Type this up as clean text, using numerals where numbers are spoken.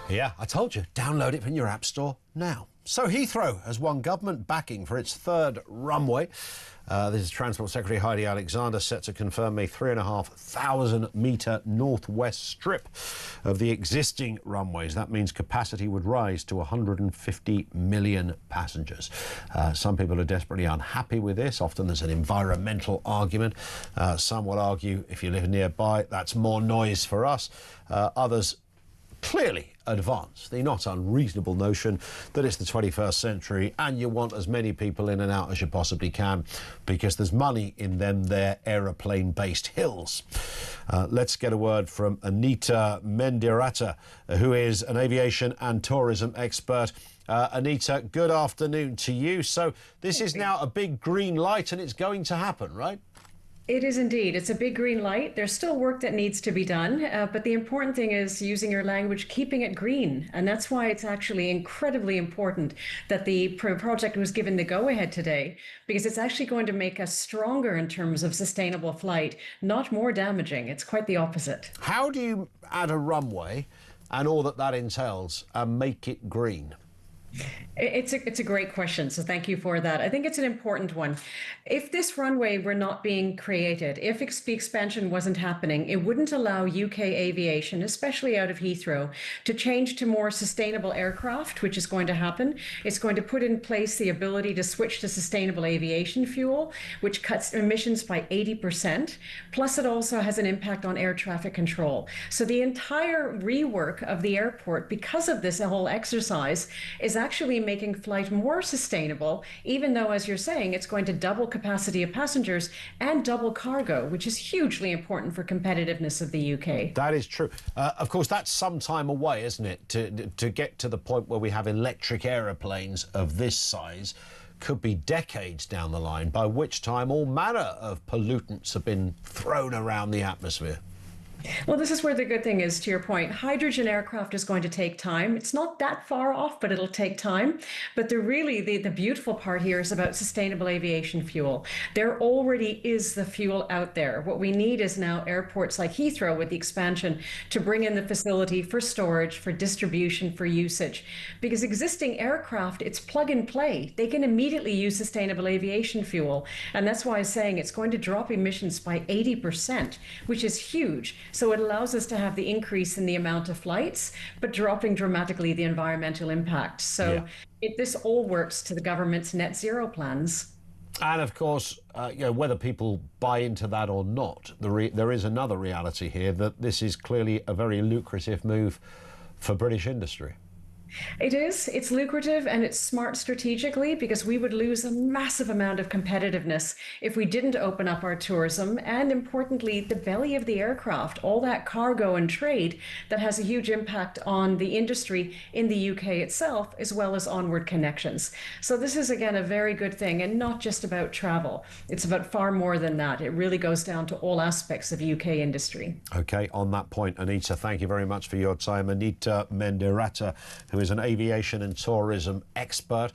Yeah, I told you, download it from your app store now. So Heathrow has won government backing for its third runway. This is Transport Secretary Heidi Alexander set to confirm a 3,500 metre northwest strip of the existing runways. That means capacity would rise to 150 million passengers. Some people are desperately unhappy with this. Often there's an environmental argument. Some will argue if you live nearby, that's more noise for us. Others clearly advance the not unreasonable notion that it's the 21st century and you want as many people in and out as you possibly can because there's money in them there aeroplane-based hills. Let's get a word from Anita Mediratta, who is an aviation and tourism expert. Anita, good afternoon to you. So this is now a big green light and it's going to happen, right? It is indeed. It's a big green light. There's still work that needs to be done, but the important thing is using your language, keeping it green. And that's why it's actually incredibly important that the project was given the go-ahead today, because it's actually going to make us stronger in terms of sustainable flight, not more damaging. It's quite the opposite. How do you add a runway and all that entails and make it green? It's a great question, so thank you for that. I think it's an important one. If this runway were not being created, if the expansion wasn't happening, it wouldn't allow UK aviation, especially out of Heathrow, to change to more sustainable aircraft, which is going to happen. It's going to put in place the ability to switch to sustainable aviation fuel, which cuts emissions by 80%. Plus, it also has an impact on air traffic control. So the entire rework of the airport, because of this whole exercise, is actually making flight more sustainable, even though, as you're saying, it's going to double capacity of passengers and double cargo, which is hugely important for competitiveness of the UK. That is true. Of course, that's some time away, isn't it, to get to the point where we have electric aeroplanes of this size. Could be decades down the line, by which time all manner of pollutants have been thrown around the atmosphere. Well, this is where the good thing is, to your point. Hydrogen aircraft is going to take time. It's not that far off, but it'll take time. But the beautiful part here is about sustainable aviation fuel. There already is the fuel out there. What we need is now airports like Heathrow, with the expansion, to bring in the facility for storage, for distribution, for usage. Because existing aircraft, it's plug and play. They can immediately use sustainable aviation fuel. And that's why I'm saying it's going to drop emissions by 80%, which is huge. So it allows us to have the increase in the amount of flights, but dropping dramatically the environmental impact. So this all works to the government's net zero plans. And of course, whether people buy into that or not, there is another reality here, that this is clearly a very lucrative move for British industry. It is. It's lucrative and it's smart strategically, because we would lose a massive amount of competitiveness if we didn't open up our tourism and, importantly, the belly of the aircraft, all that cargo and trade that has a huge impact on the industry in the UK itself, as well as onward connections. So this is, again, a very good thing, and not just about travel. It's about far more than that. It really goes down to all aspects of UK industry. OK, on that point, Anita, thank you very much for your time. Anita Mediratta, who is an aviation and tourism expert.